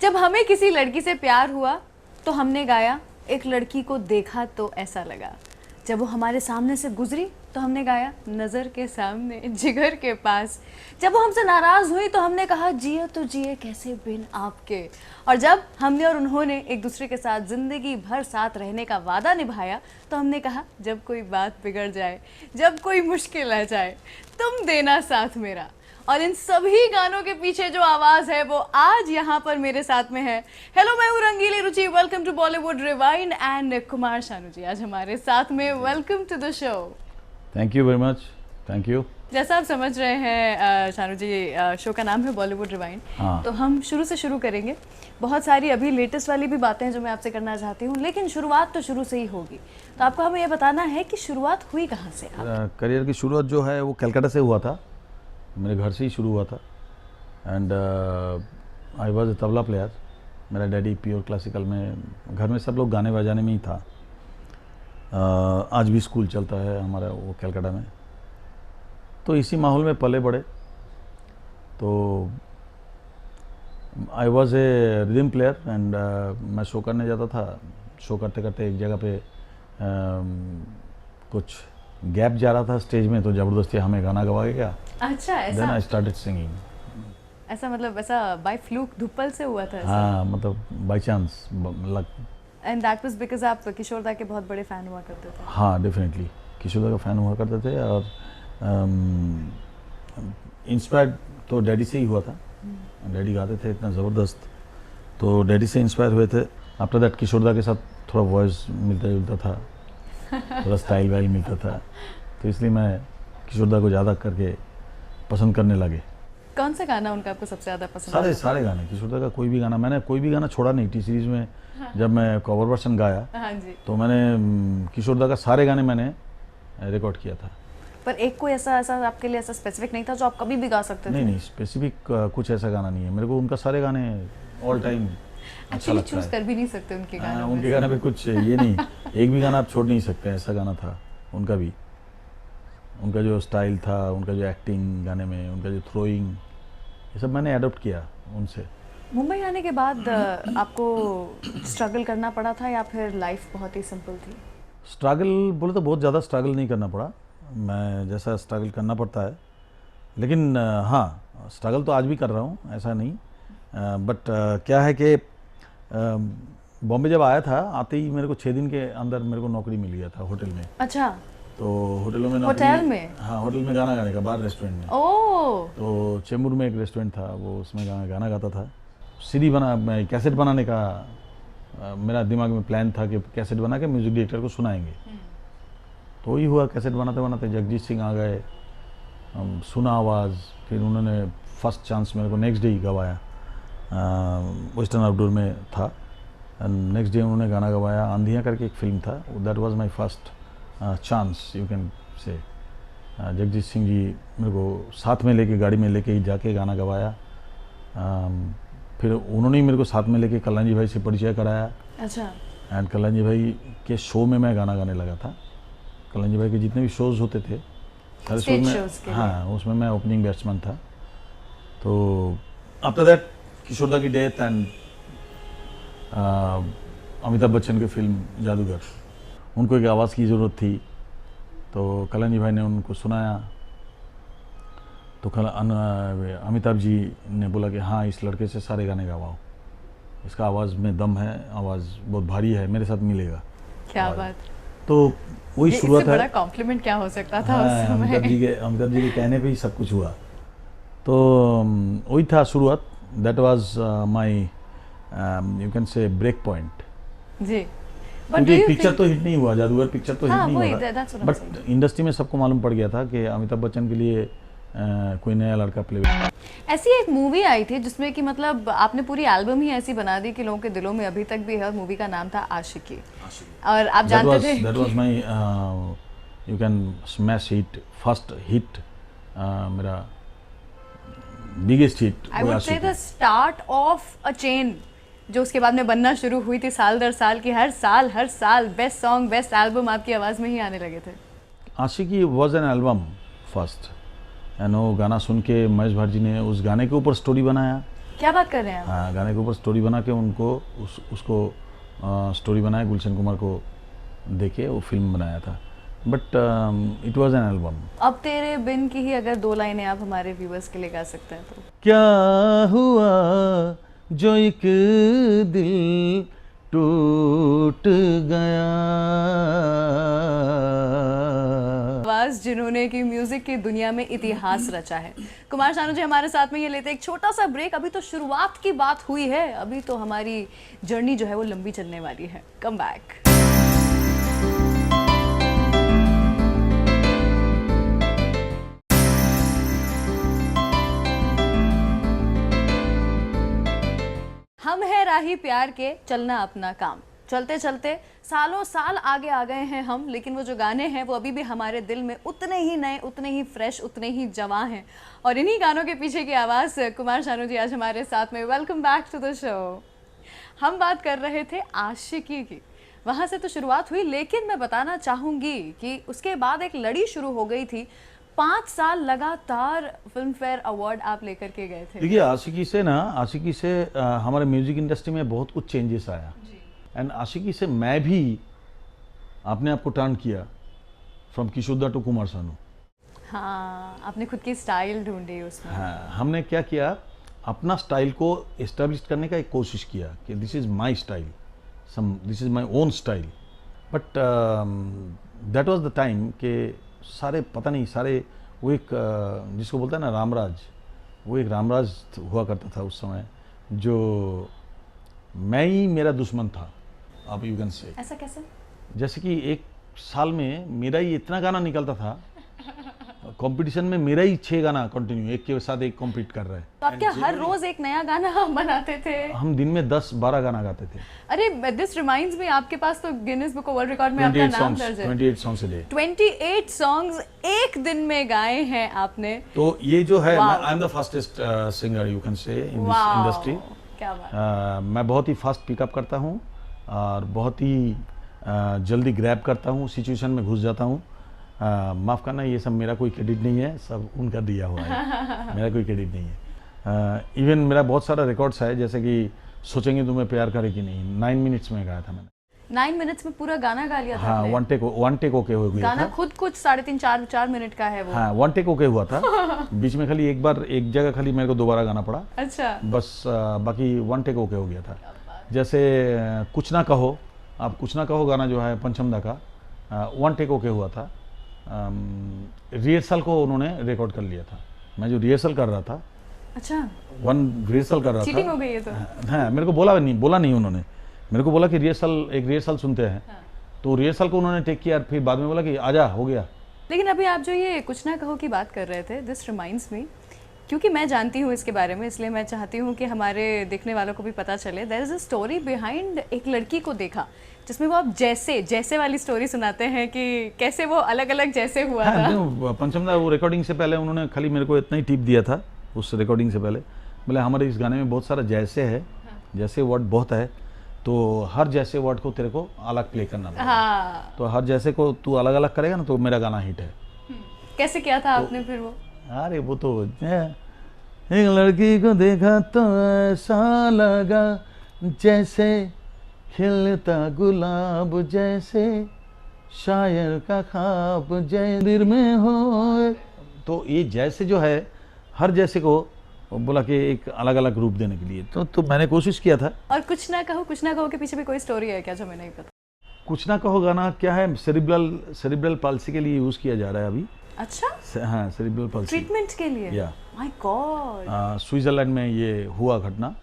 जब हमें किसी लड़की से प्यार हुआ तो हमने गाया, एक लड़की को देखा तो ऐसा लगा। जब वो हमारे सामने से गुजरी तो हमने गाया, नज़र के सामने जिगर के पास। जब वो हमसे नाराज़ हुई तो हमने कहा, जिए तो जिए कैसे बिन आपके। और जब हमने और उन्होंने एक दूसरे के साथ ज़िंदगी भर साथ रहने का वादा निभाया तो हमने कहा, जब कोई बात बिगड़ जाए, जब कोई मुश्किल आ जाए, तुम देना साथ मेरा। और इन सभी गानों के पीछे जो आवाज़ है वो आज यहाँ पर मेरे साथ में है। हेलो, मैं हूँ Rangili Ruchi, welcome to Bollywood rewind and Kumar Sanu ji आज हमारे साथ में। Welcome to the show. Thank you very much, thank you. जैसा आप समझ रहे हैं शानू जी, शो का नाम है बॉलीवुड रिवाइंड। तो हम शुरू से शुरू करेंगे। बहुत सारी अभी लेटेस्ट वाली भी बातें हैं जो मैं आपसे करना चाहती हूँ, लेकिन शुरुआत तो शुरू से ही होगी। तो आपको हमें ये बताना है कि शुरुआत हुई कहाँ से? करियर की शुरुआत जो है वो कलकत्ता से हुआ था, मेरे घर से ही शुरू हुआ था। And I was a tabla player. मेरा डैडी प्योर क्लासिकल में, घर में सब लोग गाने बजाने में ही था। आज भी स्कूल चलता है हमारा वो कलकत्ता में। तो इसी माहौल में पले बड़े। तो I was a rhythm player and मैं शो करने जाता था। शो करते करते एक जगह पे कुछ गैप जा रहा था स्टेज में, तो ज़बरदस्ती हमें गाना गवा के गया। अच्छा, ऐसा? Then I started singing. ऐसा मतलब ऐसा बाय फ्लूक, धुप्पल से हुआ था ऐसा? हाँ, मतलब by chance luck. And that was because आप किशोर दा के बहुत बड़े फैन हुआ करते थे? हाँ, डेफिनेटली किशोर दा का फ़ैन हुआ करते थे। और इंस्पायर्ड तो डैडी से ही हुआ था। डैडी गाते थे इतना ज़बरदस्त, तो डैडी से इंस्पायर हुए थे। आफ्टर दैट किशोर दा के साथ थोड़ा वॉइस मिलता जुलता था, थोड़ा स्टाइल वाइल मिलता था, तो इसलिए मैं किशोर दा को ज़्यादा करके पसंद करने लगे। कौन सा गाना उनका आपको सबसे ज़्यादा पसंद आता? सारे गाने किशोर दा का, कोई भी गाना, मैंने कोई भी गाना छोड़ा नहीं। टी सीरीज़ में जब मैं कवर वर्सन गाया, हाँ जी, तो मैंने किशोर दा का सारे गाने मैंने रिकॉर्ड किया था। पर एक कोई ऐसा आपके लिए ऐसा स्पेसिफिक नहीं था जो आप कभी भी गा सकते थे? नहीं, स्पेसिफिक कुछ ऐसा गाना नहीं है मेरे को। उनका सारे गाने ऑल टाइम अच्छा लगता चूज है। कर भी नहीं सकते उनके गाने? उनके गाने पे कुछ ये नहीं, एक भी गाना आप छोड़ नहीं सकते, ऐसा गाना था उनका भी। उनका जो स्टाइल था, उनका जो एक्टिंग गाने में, उनका जो थ्रोइंग, ये सब मैंने अडॉप्ट किया उनसे। मुंबई आने के बाद आपको स्ट्रगल करना पड़ा था या फिर लाइफ बहुत ही सिंपल थी? स्ट्रगल बोले तो बहुत ज़्यादा स्ट्रगल नहीं करना पड़ा, मैं जैसा स्ट्रगल करना पड़ता है। लेकिन हाँ, स्ट्रगल तो आज भी कर रहा हूँ, ऐसा नहीं। बट क्या है कि बॉम्बे जब आया था, आते ही मेरे को 6 दिन के अंदर मेरे को नौकरी मिल गया था होटल में। अच्छा, तो होटलों में होटल में? हाँ, होटल में गाना गाने का, बार रेस्टोरेंट में। ओह, तो चेंबूर में एक रेस्टोरेंट था, वो उसमें गाना गाता था। सीडी मैं कैसेट बनाने का मेरा दिमाग में प्लान था कि कैसेट बना के म्यूज़िक डायरेक्टर को सुनाएंगे। तो वही हुआ, कैसेट बनाते बनाते जगजीत सिंह आ गए, सुना आवाज़, फिर उन्होंने फर्स्ट चांस मेरे को नेक्स्ट डे ही गवाया। वेस्टर्न आउटडोर में था, एंड नेक्स्ट डे उन्होंने गाना गवाया। आंधियाँ करके एक फिल्म था, that was my first chance you can से। जगजीत सिंह जी मेरे को साथ में लेके, गाड़ी में लेके ही जाके गाना गवाया। फिर उन्होंने ही मेरे को साथ में लेके कल्याण भाई से परिचय कराया। अच्छा। एंड कल्याण भाई के शो में मैं गाना गाने लगा था। कल्याण भाई के जितने भी शोज़ होते थे सारे शो में, हाँ, उसमें मैं ओपनिंग बैट्समैन था। तो आफ्टर दैट किशोर दा की डेथ एंड अमिताभ बच्चन की फिल्म जादूगर, उनको एक आवाज़ की ज़रूरत थी, तो कल्याण भाई ने उनको सुनाया। तो अमिताभ जी ने बोला कि हाँ, इस लड़के से सारे गाने गवाओ, इसका आवाज़ में दम है, आवाज़ बहुत भारी है, मेरे साथ मिलेगा। क्या बात। तो वही शुरुआत है। बड़ा कॉम्प्लीमेंट क्या हो सकता था हाँ, उस समय? अमिताभ जी के कहने पे ही सब कुछ हुआ। तो वही था शुरुआत। That was my you can say break point जी। क्योंकि पिक्चर तो हिट नहीं हुआ, जादूगर पिक्चर तो हिट हाँ, नहीं हुआ, बट इंडस्ट्री में सबको मालूम पड़ गया था कि अमिताभ बच्चन के लिए कोई नया लड़का प्ले। ऐसी एक मूवी आई थी जिसमें कि मतलब आपने पूरी एल्बम ही ऐसी बना दी कि लोगों के दिलों में अभी तक भी है, और मूवी का नाम था आशिकी। और आप जानते थे that was my you can smash hit, first hit, मेरा biggest hit. I would say the start of a chain जो उसके बाद में बनना शुरू हुई थी साल दर साल की, हर साल बेस्ट सॉन्ग, बेस्ट एल्बम आपकी आवाज़ में ही आने लगे थे। Aashiqui was an album first, and वो गाना सुन के महेश भाट जी ने उस गाने के ऊपर स्टोरी बनाया। क्या बात कर रहे हैं आप? हाँ, गाने के ऊपर स्टोरी बना के उनको उसको स्टोरी बनाया, गुलशन कुमार को देके वो फिल्म बनाया था। But it was an album. अब तेरे बिन की ही अगर 2 लाइनें आप हमारे व्यूअर्स के लिए गा सकते हैं तो? क्या हुआ जो एक दिल टूट गया। आवाज जिन्होंने की म्यूजिक की दुनिया में इतिहास रचा है, कुमार शानू जी हमारे साथ में। ये लेते एक छोटा सा ब्रेक। अभी तो शुरुआत की बात हुई है, अभी तो हमारी जर्नी जो है वो लंबी चलने वाली है। Come back. हम है राही प्यार के, चलना अपना काम। चलते चलते सालों साल आगे आ गए हैं हम, लेकिन वो जो गाने हैं वो अभी भी हमारे दिल में उतने ही नए, उतने ही फ्रेश, उतने ही जवां हैं। और इन्हीं गानों के पीछे की आवाज़ कुमार शानू जी आज हमारे साथ में। Welcome back to the show. हम बात कर रहे थे आशिकी की, वहाँ से तो शुरुआत हुई, लेकिन मैं बताना चाहूँगी कि उसके बाद एक लड़ी शुरू हो गई थी। 5 साल लगातार फिल्म फेयर अवार्ड आप लेकर के गए थे। देखिए, आशिकी से हमारे म्यूजिक इंडस्ट्री में बहुत कुछ चेंजेस आया। एंड आशिकी से मैं भी अपने आप को टर्न किया, from Kishoreda to Kumar Sanu. हाँ, आपने खुद की स्टाइल ढूंढी उसमें। हाँ, हमने क्या किया, अपना स्टाइल को एस्टेब्लिश करने का एक कोशिश किया कि this is my style, this is my own style. But that was the time कि सारे पता नहीं सारे वो एक जिसको बोलता है ना रामराज, वो एक रामराज हुआ करता था उस समय, जो मैं ही मेरा दुश्मन था। आप यू कैन से, ऐसा कैसे? जैसे कि एक साल में मेरा ही इतना गाना निकलता था, कंपटीशन में मेरा ही 6 गाना कंटिन्यू एक के साथ एक कॉम्पीट कर रहे हैं। तो आप क्या हर रोज एक नया गाना बनाते थे? हम दिन में 10-12 गाना गाते थे। अरे दिस रिमाइंड्स मी, आपके पास तो Guinness book of world record में आपका नाम दर्ज है। 28 सॉन्ग्स a day। 28 सॉन्ग्स एक दिन में गाए हैं आपने। तो ये जो है, I am the fastest singer you can से इन दिस इंडस्ट्री। क्या बात। मैं बहुत ही फास्ट पिकअप करता हूँ और बहुत ही जल्दी ग्रैब करता हूँ, सिचुएशन में घुस जाता हूँ। माफ़ करना, ये सब मेरा कोई क्रेडिट नहीं है, सब उनका दिया हुआ है, मेरा कोई क्रेडिट नहीं है। इवन मेरा बहुत सारा रिकॉर्ड्स है, जैसे कि सोचेंगे तुम्हें प्यार करेगी नहीं, 9 मिनट्स में गाया था मैंने। 9 मिनट्स में पूरा गाना गा लिया था? हाँ, वन टेक ओके हो गया गाना था। खुद कुछ 3.5-4 मिनट का है वो। हाँ, 1 टेक ओके हुआ था। बीच में खाली एक बार एक जगह खाली मेरे को दोबारा गाना पड़ा। अच्छा। बस बाकी 1 टेक ओके हो गया था। जैसे कुछ ना कहो, आप कुछ ना कहो गाना जो है पंचमदा का, 1 टेक ओके हुआ था। रिहर्सल को उन्होंने रिकॉर्ड कर लिया था, मैं जो रिहर्सल कर रहा था। अच्छा, 1 रिहर्सल कर रहा था। चीटिंग हो गई है तो? हाँ, मेरे को बोला नहीं उन्होंने, मेरे को बोला कि एक रिहर्सल सुनते हैं। हाँ। तो रिहर्सल को उन्होंने टेक किया, फिर बाद में बोला कि आजा, हो गया। लेकिन अभी आप जो ये कुछ ना कहो की बात कर रहे थे, दिस रिमाइंड्स मी, क्योंकि मैं जानती हूँ इसके बारे में, इसलिए मैं चाहती हूँ कि हमारे देखने वालों को भी पता चले। There is a story behind एक लड़की को देखा, जिसमें वो आप जैसे वाली स्टोरी सुनाते हैं कि कैसे वो अलग अलग जैसे हुआ था। पंचमदा वो रिकॉर्डिंग से पहले उन्होंने खाली मेरे को इतना ही टिप दिया था, उस रिकॉर्डिंग से पहले बोले हमारे इस गाने में बहुत सारा जैसे है। हाँ। जैसे वर्ड बहुत है, तो हर जैसे वर्ड को तेरे को अलग प्ले करना पड़ेगा। हाँ। तो हर जैसे को तू अलग अलग करेगा ना, तो मेरा गाना हिट है। कैसे किया था आपने फिर वो? अरे वो तो एक लड़की को देखा तो ऐसा लगा जैसे खिलता गुलाब, जैसे शायर का ख्वाब जैसे दिल में हो। तो ये जैसे जो है, हर जैसे को बोला कि एक अलग अलग रूप देने के लिए, तो मैंने कोशिश किया था। और कुछ ना कहो के पीछे भी कोई स्टोरी है क्या जो मैं नहीं पता? कुछ ना कहो गाना क्या है, सेरिब्रल पाल्सी के लिए यूज़ किया जा रहा है अभी। अच्छा। हाँ, सेरिब्रल पाल्सी ट्रीटमेंट के लिए। या माय गॉड। स्विट्जरलैंड में ये हुआ घटना,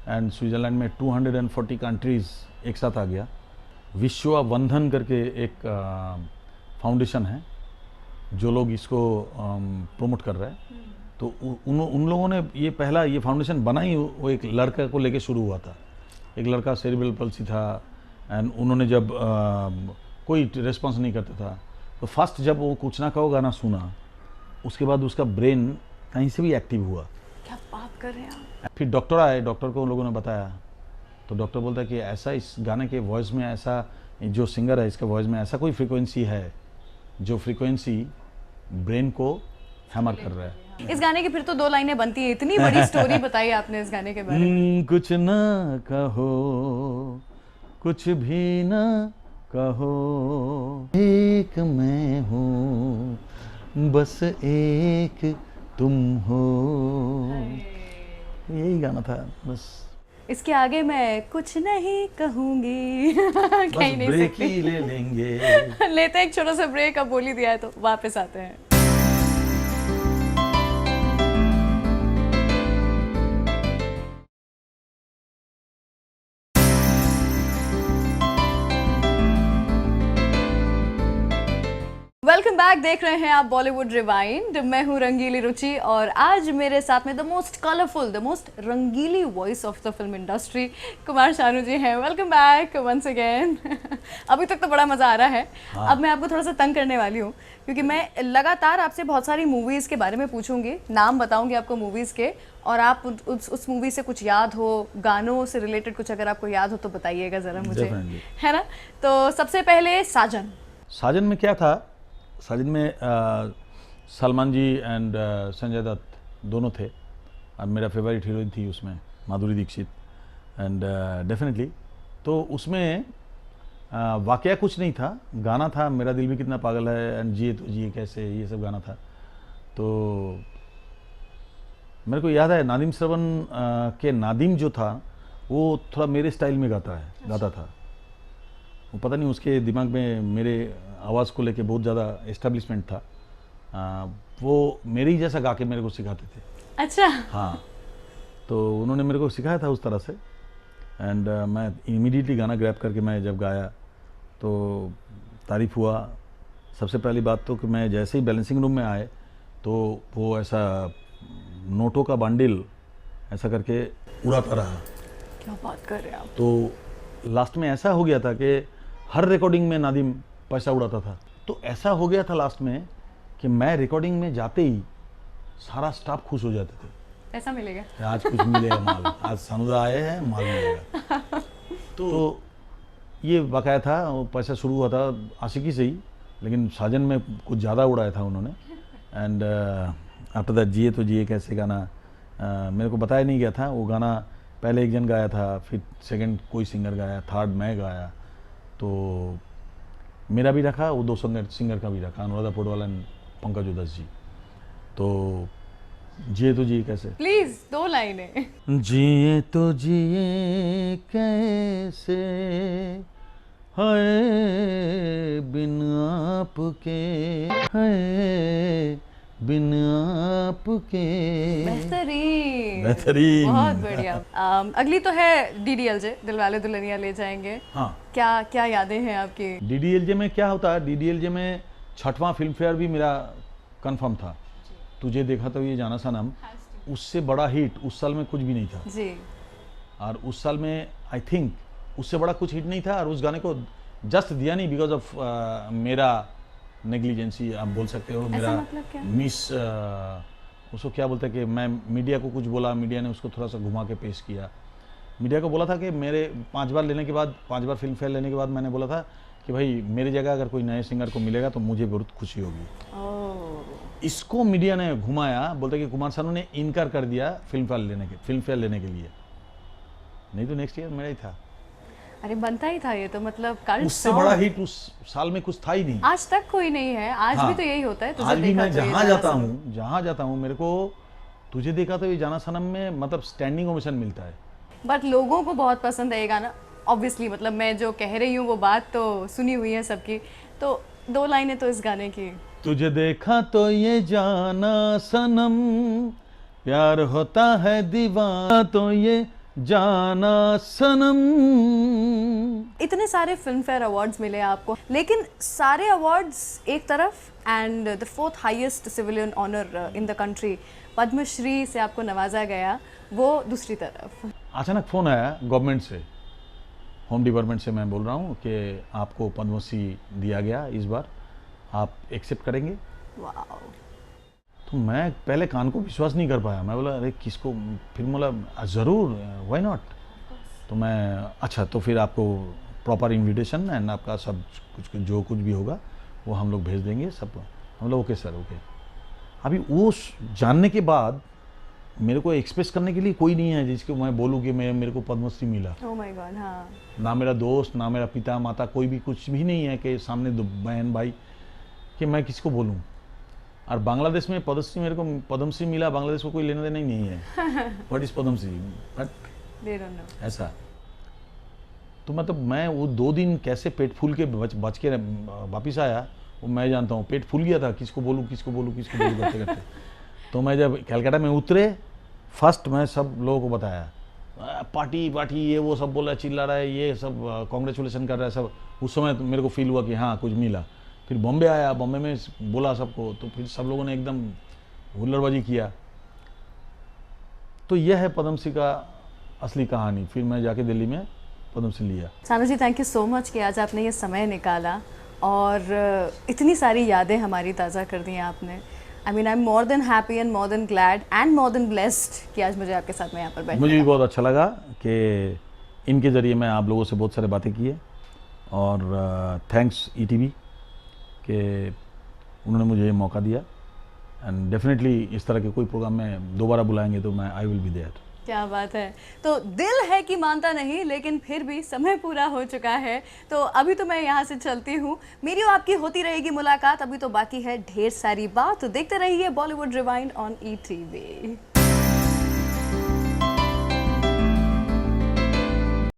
एंड स्विट्जरलैंड में 240 कंट्रीज एक साथ आ गया। विश्व वंदन करके एक फाउंडेशन है जो लोग इसको प्रमोट कर रहे हैं। तो उन लोगों ने ये फाउंडेशन बना ही वो एक लड़का को लेके शुरू हुआ था। एक लड़का सेरिब्रल पाल्सी था, एंड उन्होंने जब कोई रिस्पॉन्स नहीं करता था, तो फर्स्ट जब वो कुछ ना कहो गाना सुना, उसके बाद उसका ब्रेन कहीं से भी एक्टिव हुआ। क्या बात कर रहे हैं आप? फिर डॉक्टर आए, डॉक्टर को उन लोगों ने बताया, तो डॉक्टर बोलता है कि ऐसा इस गाने के वॉइस में, ऐसा जो सिंगर है इसके वॉइस में ऐसा कोई फ्रीक्वेंसी है जो फ्रीक्वेंसी ब्रेन को हैमर कर रहा है। इस गाने की फिर तो 2 लाइनें बनती है, इतनी बड़ी स्टोरी बताई आपने इस गाने के बारे में। कुछ ना कहो, कुछ भी ना कहो, एक मैं हूँ, बस एक तुम हो। यही गाना था बस। इसके आगे मैं कुछ नहीं कहूंगी कह ही नहीं ब्रेक सकती। ही ले लेंगे। लेते हैं एक छोटा सा ब्रेक, अब बोल ही दिया है तो वापस आते हैं। वेलकम बैक, देख रहे हैं आप बॉलीवुड रिवाइंड। मैं हूं रंगीली रुचि और आज मेरे साथ में the most colourful, the most rangeeli voice of the film industry Kumar Sanu ji हैं। Welcome back once again. अभी तक तो बड़ा मज़ा आ रहा है। हाँ। अब मैं आपको थोड़ा सा तंग करने वाली हूँ क्योंकि मैं लगातार आपसे बहुत सारी मूवीज़ के बारे में पूछूंगी, नाम बताऊंगी आपको मूवीज़ के, और आप उस मूवी से कुछ याद हो, गानों से रिलेटेड कुछ अगर आपको याद हो तो बताइएगा ज़रा मुझे, Definitely. है ना। तो सबसे पहले साजन। साजन में क्या था, साजन में सलमान जी एंड संजय दत्त दोनों थे। अब मेरा फेवरेट हीरोइन थी उसमें माधुरी दीक्षित, एंड डेफिनेटली तो उसमें वाकया कुछ नहीं था, गाना था मेरा दिल भी कितना पागल है एंड जिए तो जिए कैसे, ये सब गाना था। तो मेरे को याद है नादिम श्रवण के नादिम जो था वो थोड़ा मेरे स्टाइल में गाता था। वो पता नहीं उसके दिमाग में मेरे आवाज़ को लेके बहुत ज़्यादा एस्टेब्लिशमेंट था। वो मेरे ही जैसा गा के मेरे को सिखाते थे। अच्छा। हाँ, तो उन्होंने मेरे को सिखाया था उस तरह से, एंड मैं इमीडिएटली गाना ग्रैब करके मैं जब गाया तो तारीफ़ हुआ। सबसे पहली बात तो कि मैं जैसे ही बैलेंसिंग रूम में आए तो वो ऐसा नोटों का बंडल ऐसा करके उड़ाता रहा। क्या बात कर रहे हैं आप। तो लास्ट में ऐसा हो गया था कि हर रिकॉर्डिंग में नादिम पैसा उड़ाता था। तो ऐसा हो गया था लास्ट में कि मैं रिकॉर्डिंग में जाते ही सारा स्टाफ खुश हो जाते थे, पैसा मिलेगा, आज कुछ मिलेगा माल, आज सनुदा आए हैं माल मिलेगा। तो ये बकाया था, वो पैसा शुरू हुआ था आशिकी से ही, लेकिन साजन में कुछ ज़्यादा उड़ाया था उन्होंने। एंड आफ्टर दैट जिए तो जिए कैसे गाना मेरे को बताया नहीं गया था। वो गाना पहले एक जन गाया था, फिर सेकंड कोई सिंगर गाया, थर्ड मैं गाया, तो मेरा भी रखा, वो 2 सिंगर का भी रखा, अनुराधा पौडवाल एंड पंकज उदास जी। तो जिए तो जिए कैसे, प्लीज 2 लाइनें। जिए तो जिए कैसे है बिन आपके, है बिन आपके। बेहतरीन। बहुत बढ़िया। अगली तो है डीडीएलजे, दिलवाले दुल्हनिया ले जाएंगे। हाँ, क्या क्या यादें हैं आपकी? डीडीएलजे में क्या होता है, डीडीएलजे में 6वां फिल्म फेयर भी मेरा कंफर्म था। तुझे देखा तो ये जाना सनम, उससे बड़ा हिट उस साल में कुछ भी नहीं था जी। और उस साल में आई थिंक उससे बड़ा कुछ हिट नहीं था, और उस गाने को जस्ट दिया नहीं बिकॉज ऑफ मेरा नेग्लिजेंसी आप बोल सकते हो। मेरा मतलब क्या? मिस उसको क्या बोलते हैं कि मैं मीडिया को कुछ बोला, मीडिया ने उसको थोड़ा सा घुमा के पेश किया। मीडिया को बोला था कि मेरे 5 बार लेने के बाद, 5 बार फिल्म फेयर लेने के बाद मैंने बोला था कि भाई मेरी जगह अगर कोई नए सिंगर को मिलेगा तो मुझे बहुत खुशी होगी। इसको मीडिया ने घुमाया, बोलते कि कुमार शानू ने इनकार कर दिया फिल्म फेयर लेने के लिए, नहीं तो नेक्स्ट ईयर मेरा ही था। अरे बनता ही था ये तो, मतलब कल्ट उससे बड़ा हिट उस साल में कुछ था ही नहीं, आज तक कोई नहीं है। आज हाँ, भी तो यही होता है। तुझे आज भी देखा मैं तो ये जहाँ जाता हूँ मेरे को तुझे देखा तो ये जाना सनम में मतलब स्टैंडिंग ओवेशन मिलता है। बट लोगों को बहुत पसंद है ये गाना ऑब्वियसली, मतलब मैं जो कह रही हूँ वो बात तो सुनी हुई है सबकी। तो 2 लाइनें तो इस गाने की। तुझे देखा तो ये जाना सनम, प्यार होता है दीवाना तो ये जाना सनम। इतने सारे फिल्म फेयर अवार्ड्स मिले आपको, लेकिन सारे अवार्ड्स एक तरफ and the 4th highest civilian honour in the country, Padma Shri से आपको नवाजा गया, वो दूसरी तरफ। अचानक फ़ोन आया गवर्नमेंट से, होम डिपार्टमेंट से मैं बोल रहा हूँ कि आपको पद्मश्री दिया गया इस बार, आप एक्सेप्ट करेंगे? वाओ। तो मैं पहले कान को विश्वास नहीं कर पाया। मैं बोला अरे किसको, फिर बोला ज़रूर, व्हाई नॉट। तो मैं अच्छा तो फिर आपको प्रॉपर इनविटेशन एंड आपका सब कुछ जो कुछ भी होगा वो हम लोग भेज देंगे सब। हम लोग ओके सर ओके। अभी वो जानने के बाद मेरे को एक्सप्रेस करने के लिए कोई नहीं है जिसको मैं बोलूँ कि मेरे को पद्मश्री मिला। ओह माय गॉड, हाँ। ना मेरा दोस्त, ना मेरा पिता माता, कोई भी कुछ भी नहीं है कि सामने दो बहन भाई कि मैं किसको बोलूँ। और बांग्लादेश में पद्मश्री, मेरे को पद्मश्री मिला, बांग्लादेश को कोई लेना देना ही नहीं है। What is Padma Shri, but they don't know. ऐसा। तो मतलब मैं वो 2 दिन कैसे पेट फूल के बच के वापिस आया वो मैं जानता हूँ। पेट फूल गया था, किसको बोलूँ किसको बोलूँ किसको बोलूँ करते करते। तो मैं जब कलकत्ता में उतरे, फर्स्ट मैं सब लोगों को बताया, पार्टी पार्टी ये वो सब बोल रहा है, चिल्ला रहा है, ये सब कॉन्ग्रेचुलेसन कर रहा है सब। उस समय तो मेरे को फील हुआ कि हाँ कुछ मिला। फिर बॉम्बे आया, बॉम्बे में बोला सबको, तो फिर सब लोगों ने एकदम हुल्लड़बाजी किया। तो यह है पद्मश्री का असली कहानी। फिर मैं जाके दिल्ली में पद्मश्री लिया। Sanu ji, thank you so much कि आज आपने ये समय निकाला और इतनी सारी यादें हमारी ताज़ा कर दी हैं आपने। I mean I am more than happy and more than glad and more than blessed कि आज मुझे आपके साथ में यहाँ पर बैठने मुझे भी का। बहुत अच्छा लगा कि इनके ज़रिए मैं आप लोगों से बहुत सारे बातें किए। और थैंक्स ईटीवी कि उन्होंने मुझे ये मौका दिया। एंड डेफिनेटली इस तरह के कोई प्रोग्राम में दोबारा बुलाएंगे तो मैं आई विल बी देयर। क्या बात है। तो दिल है कि मानता नहीं, लेकिन फिर भी समय पूरा हो चुका है, तो अभी तो मैं यहाँ से चलती हूँ। मेरी और आपकी होती रहेगी मुलाकात, अभी तो बाकी है ढेर सारी बात। तो देखते रहिए बॉलीवुड रिवाइंड ऑन ईटीवी।